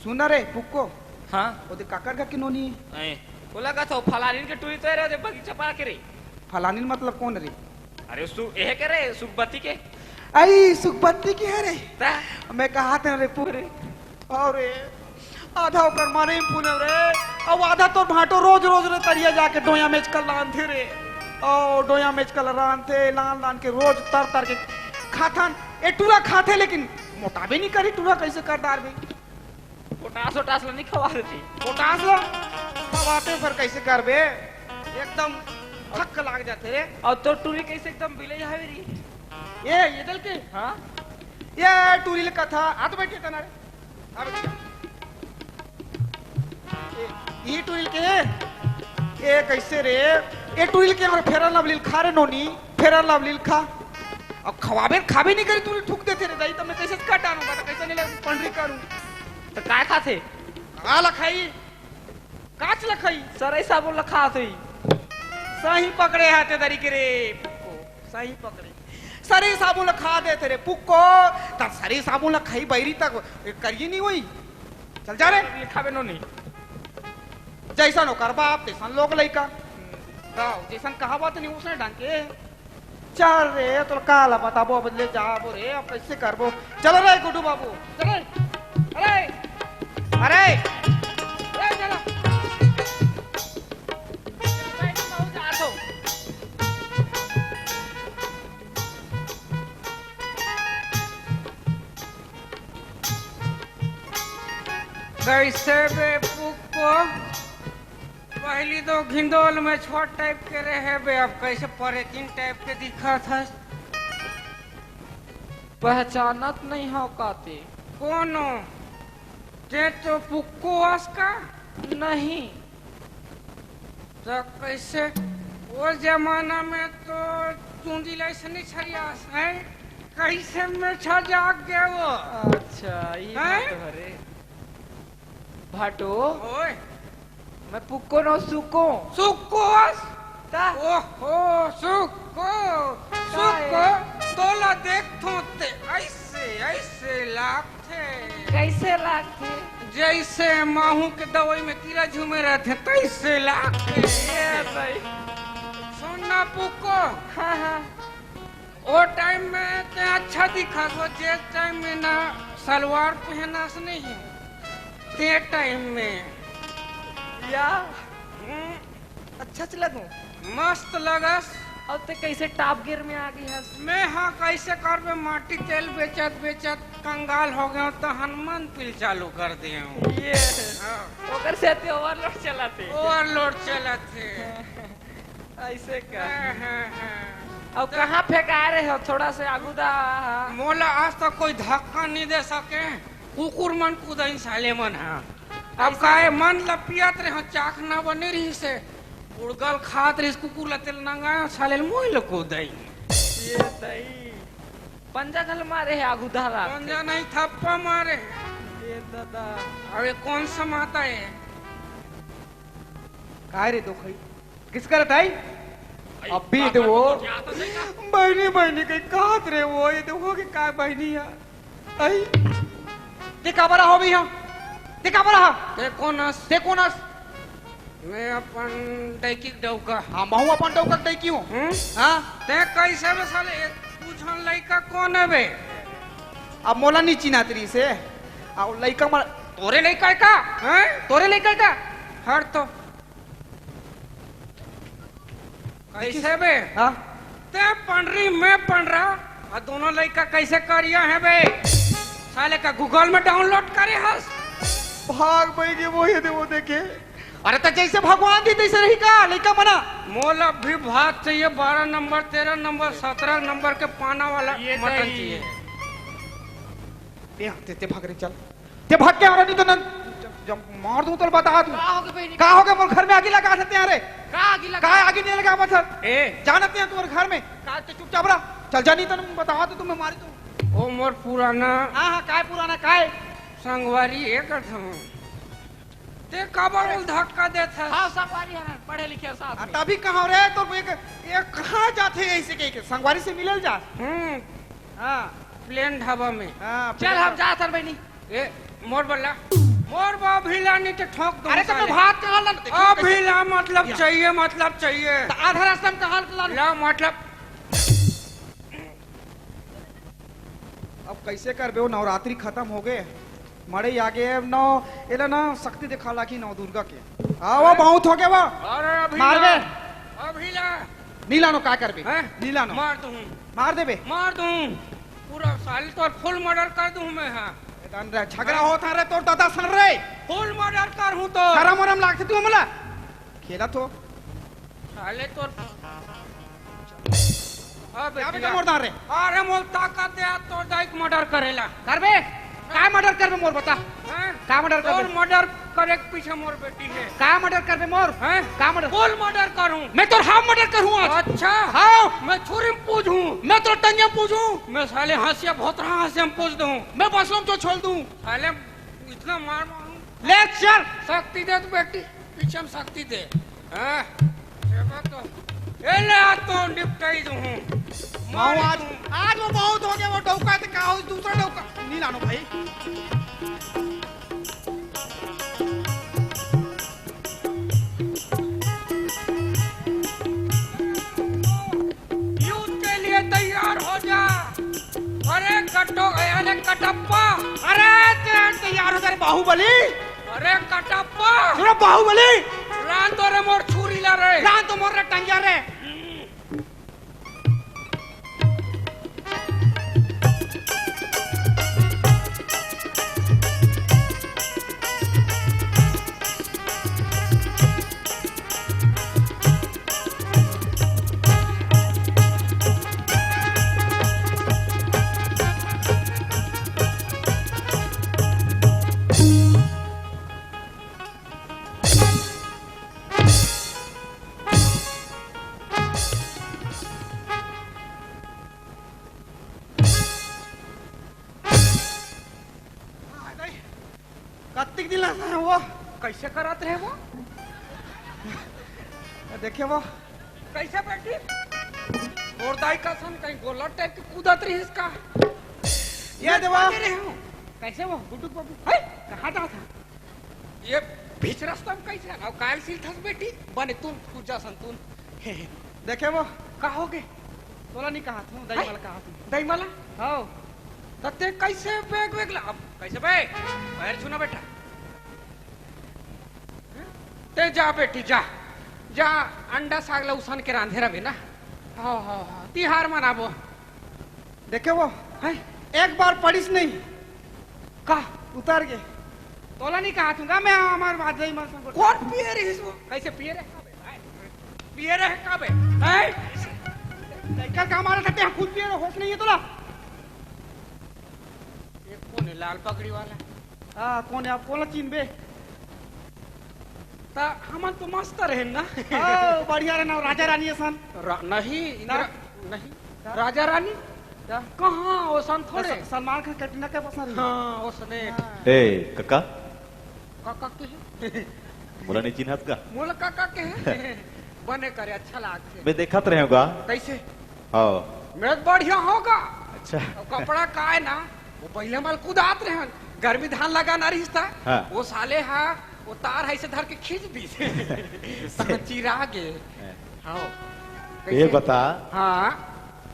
सुना रे पुक्को हाँ ओदे काकर का किनोनी बोला का तो फलानीन के टूरी तो रे बगीचा पा के रे फलानी मतलब कौन रे? अरे सु एहे के रे सुखबत्ती के आई सुखबत्ती की है रे ता मैं कहा था रे पूरे और आधा ओकर मारे पुने रे अब आधा तो भाटो रोज रोज रे तरिया जाके डोया मेच कर लान थे रे ओ डोया मेच कर लान थे लान लान के रोज तर तर के खाथन ए टूरा खाते लेकिन मोटाबे नहीं करी टूरा कैसे कर डार बे पोटास ओटास ला नहीं खवा रही पोटास ला खवाते फिर कैसे कर बे एकदम थक लाग जाते रे और तो टूरी कैसे एकदम बिले जावे री ये दल के हाँ ये टूरी का था आ तो बैठे तना रे आ बैठे ये टूरी के ये कैसे रे ये टूरी के हमारे फेरा लवलील खा रे नोनी फेरा लवलील खा अब खवाबे खाबे नहीं करी तू ठुक देते रे दाई तो मैं कैसे काट आऊंगा तो कैसे नहीं लग पंडरी करूं तो काय खाते आ लखाई काच लखाई सर ऐसा बोल खा थई सही पकड़े हाथे दरी के रे पुक्को सही पकड़े सरी साबुन खा देते रे पुक्को तब सरी साबुन खाई बैरी तक करिए नहीं हुई चल जा रे लिखाबे नो नहीं जैसन ओकर बाप तैसन लोग लइका जैसन कहावत नहीं उसने ढंग के चल रे तो काला बताबो बदले जाबो रे अब कैसे करबो चलो रे गुड्डू बाबू चल अरे अरे अरे चलो कैसे बे पुक्को पहली तो घिंडोल में छोट टाइप के रहे बे अब कैसे परेकिन टाइप के दिखा था पहचानत नहीं हो काते कोनो ते तो पुक्को का नहीं तो कैसे वो जमाना में तो चूंदी लाइसे नहीं छरियास है कैसे में जाग गया वो अच्छा ये हैं? बात है रे भाटो ओए मैं पुक्को नो सुको सुक्कोस ता ओहो सुक्को सुक्को तोला देख थोते ऐसे ऐसे लागते कैसे लागते जैसे माहू के दवाई में कीड़ा झूमे रहते तैसे लागते ये भाई सुनना पुक्को हाँ हाँ वो टाइम में ते अच्छा दिखा तो जे टाइम में ना सलवार पहनास नहीं ते टाइम में या हम्म, अच्छा चला तू मस्त लगस अब ते कैसे टॉप गियर में आ गई है मैं हाँ कैसे करबे माटी तेल बेचत बेचत कंगाल हो गया तो हनुमान पिल चालू कर दिए हूँ ये ओकर से ते ओवरलोड चलाते ओवरलोड चलते ऐसे का हाँ। अब कहाँ फेंका रहे हो थोड़ा से आगुदा मोला आज तक कोई धक्का नहीं दे सके कुकुर मन कूदाई साले मन है अब काहे मन लपियत रहे चाख ना बने रही से उड़गल खात रही कुकुर ला तेल नंगा साले मुँह लो कूदाई ये दई पंजा गल मारे है आगुदा रा पंजा नहीं थप्पा मारे ये दादा अरे कौन सा माता है काय रे दो खाई किस करत आई अभी तो वो बहनी बहनी के कात रे वो ये देखो कि काय बहनी है आई देखा बरा हो भी हम देखा बरा देखो नस मैं अपन डैकी डौका हाँ महू अपन डौका डै क्यों हाँ ते कैसे बे साले एक पूछन लइका कौन है बे अब मोला नहीं चिनातरी से आ लइका मर तोरे लइका का हैं तोरे लइका का हट तो कैसे बे हाँ ते पंडरी में पढ़ रहा और दोनों लड़का कैसे करिया है बे साले का गूगल में डाउनलोड करे हस भाग भाई के वो ये दे वो देखे अरे तो जैसे भगवान दी तैसे रही का लइका मना मोला भी भात चाहिए 12 नंबर 13 नंबर 17 नंबर के पाना वाला मटन चाहिए ते भाग रे चल ते भाग के आ रहा नहीं तो न जब मार दूं तो बता दूं का हो गया मोर घर में आगे लगा सकते हैं रे का आगे नहीं लगा मत ए जानते हैं तुम्हारे घर में का ते चुपचाप रहा चल जा नहीं तो बता दो तुम्हें मारी तो ओ मोर पुराना हां हां काय पुराना काय संगवारी एक था ते काबर धक्का देता हाँ सफारी है पढ़े लिखे साथ में तभी कहां रे तो एक कहां जाते हैं ऐसे के संगवारी से मिलल जा हां प्लेन ढाबा में हां चल हम जा सर बहनी ए मोर बल्ला मोर बा भीला नहीं तो ठोक दो अरे तो मैं भात कहाँ ला अभिला मतलब चाहिए तो आधा रास्ता में कहाँ ला ला मतलब अब कैसे कर बे? वो नवरात्रि खत्म हो गए, मड़े आगे अब नौ एला ना शक्ति दिखा ला की नौ दुर्गा के। वो बहुत हो गया वो। अरे मार बे। अभिला नीलानो क्या कर बे? हैं? नीलानो मार दे बे। मार दूं पूरा साल तो फुल मर्डर कर दूं मैं। हाँ झगड़ा होता रे तो दादा सुन रे, फुल मर्डर कर हूं तो शरम वरम लागते तू मला खेला तो साले तो क्या बेटा मोरदार रे? अरे मोल ताकत दे तो दाइक मर्डर करेला कर बे। क्या मर्डर कर बे मोर बता? हैं? क्या मर्डर कर और बे? मर्डर करे के पीछे मोर बेटी है। क्या मर्डर कर बे मोर? हैं? क्या मर्डर? फुल मर्डर करूं मैं तो हाफ मर्डर करूँ आज। अच्छा हाँ मैं छुरी में पूछूं मैं तो टंजा पूछूं, मैं साले हंसिया भोतरा हंसिया में पूछ दूं मैं बसलों तो छोड़ दूं। साले इतना मार मारूं ले चल। शक्ति दे तो बेटी पीछे में शक्ति दे। हाँ सेवा तो ए ले आ तो निपटाई दूं माँ आज आज वो बहुत हो गया, वो डौका तो क्या हो दूसरा डौका नहीं लानो भाई। युद्ध के लिए तैयार हो जा। अरे कटो अरे कटप्पा अरे तैयार हो जा रे बाहुबली। अरे कटप्पा सुनो बाहुबली, रान तो रे मोर छुरी ला रे रान तो मोर रे टंगिया रे। कत्तिक दिला है वो, कैसे कराते हैं वो देखे वो कैसे बेटी और दाई का सन कहीं गोला टाइप की कूदत रही इसका ये देवा कैसे वो गुड्डू बाबू है कहाँ जा था? ये बीच रास्ता में कैसे है कायल सील थस बेटी बने तुम पूजा संतुन देखे वो कहोगे तोला नहीं कहा था, दही वाला कहा था। दही माला हाँ तते कैसे बैग बैग ला अब कैसे बैग पैर छूना बेटा ते जा बेटी जा जा अंडा साग ला उसान के रांधे रहे ना। हाँ हाँ हाँ तिहार मनाबो देखे वो है एक बार पढ़िस नहीं का उतर गए, तोला नहीं कहा था मैं हमारे बात दही मार संग कौन पिए रही इसको कैसे पिए रहे पिए रहे का बे है लड़का का मारा था ते खुद पिए होश नहीं है तोला। ये कौन है लाल पगड़ी वाला हाँ कौन है आप कौन चीन बे? ता हमन तो मस्त रहे ना हाँ, बढ़िया रहना राजा रानी है सन। नहीं ना? नहीं राजा रानी कहाँ वो सन थोड़े सलमान खान कैटरीना के पसंद। हाँ उसने ए काका काका के है मुला नहीं चिन्हत का मूल काका के है बने करे अच्छा लागते मैं देखत रहे होगा। कैसे हाँ मैं बढ़िया होगा अच्छा और कपड़ा का है ना वो पहले माल कूदात रहे गर्मी धान लगा ना रिश्ता हाँ। वो साले हा वो तार है से धर के खींच दी चिरा गे हाँ ये बता हाँ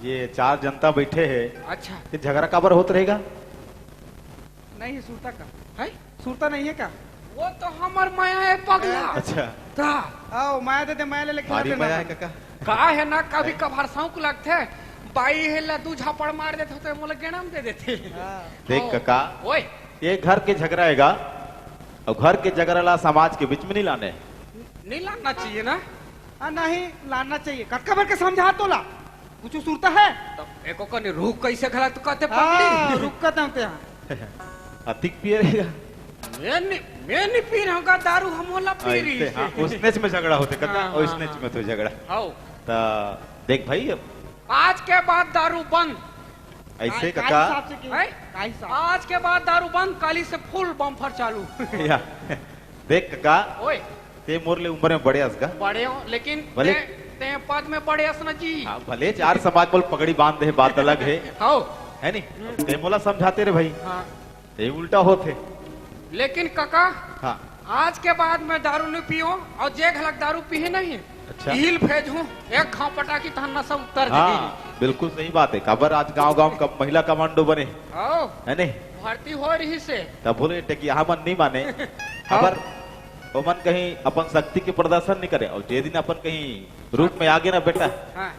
ये चार जनता बैठे है अच्छा ये झगड़ा काबर होत रहेगा? नहीं है सूरता का, है सूरता नहीं है क्या? वो तो हमर माया है पगला अच्छा ता आओ माया दे दे माया ले लेके भारी मजा है काका। का है ना कभी कभार शौक लगते बाई है ला दू झापड़ मार देते तो मोला गेणम दे देते देख काका ओए ये घर के झगड़ा हैगा और घर के झगड़ा ला समाज के बीच में नहीं लाने। नहीं लाना चाहिए ना नहीं लाना चाहिए, कटका भर के समझा तोला कुछ सूरता है तो एको कने रूह कैसे खला तू कहते हाँ, पगली रुक कर होते हैं अधिक पिए रहेगा मैं नहीं पी रहा हूँ दारू हमोला पी रही ऐसे, हाँ, उसनेच में झगड़ा होते काका हाँ, और हाँ, उसनेच हाँ। में तो झगड़ा आओ ता देख भाई अब आज के बाद दारू बंद ऐसे का काका हिसाब से की? है? का हिसाब? आज के बाद दारू बंद काली से फुल बम्फर चालू या देख काका ओए ते मोरले उम्र में बड़े असगा बड़े हो लेकिन भले- ते पद में बड़े असना जी हाँ, भले चार समाज बोल पगड़ी बांध दे बात अलग है आओ है नहीं ते मोला समझाते रे भाई हाँ ते उल्टा होते लेकिन काका हाँ आज के बाद मैं दारू नहीं पियो और जे घलक दारू पिए नहीं अच्छा। हील फेज हूँ एक घाव पटाकी तहन नशा उतर हाँ बिल्कुल सही बात है। खबर आज गांव गांव का महिला कमांडो बने आओ है नहीं भर्ती हो रही से तब बोले टेकी मन नहीं माने खबर वो मन कहीं अपन शक्ति के प्रदर्शन नहीं करे और जे दिन अपन कहीं रूप में आगे ना बेटा हाँ,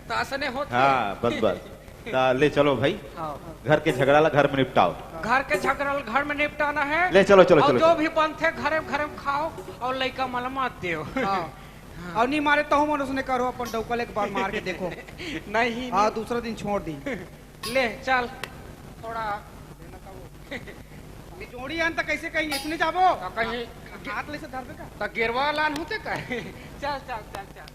तासने होते हाँ बस बस ले चलो भाई हाँ। घर के झगड़ा ला घर में निपटाओ। घर के झगड़ा घर में निपटाना है ले चलो चलो और चलो जो भी बनते घरे घरे में खाओ और लड़का मला मत दियो और नहीं मारे तो हम उसने करो अपन डौकल एक बार मार के देखो नहीं हाँ दूसरा दिन छोड़ दी ले चल थोड़ा जोड़ी अंत कैसे कहीं इसने जाबो कहीं हाथ ले से धर पे का तो गिरवा लान होते का चल चल चल चल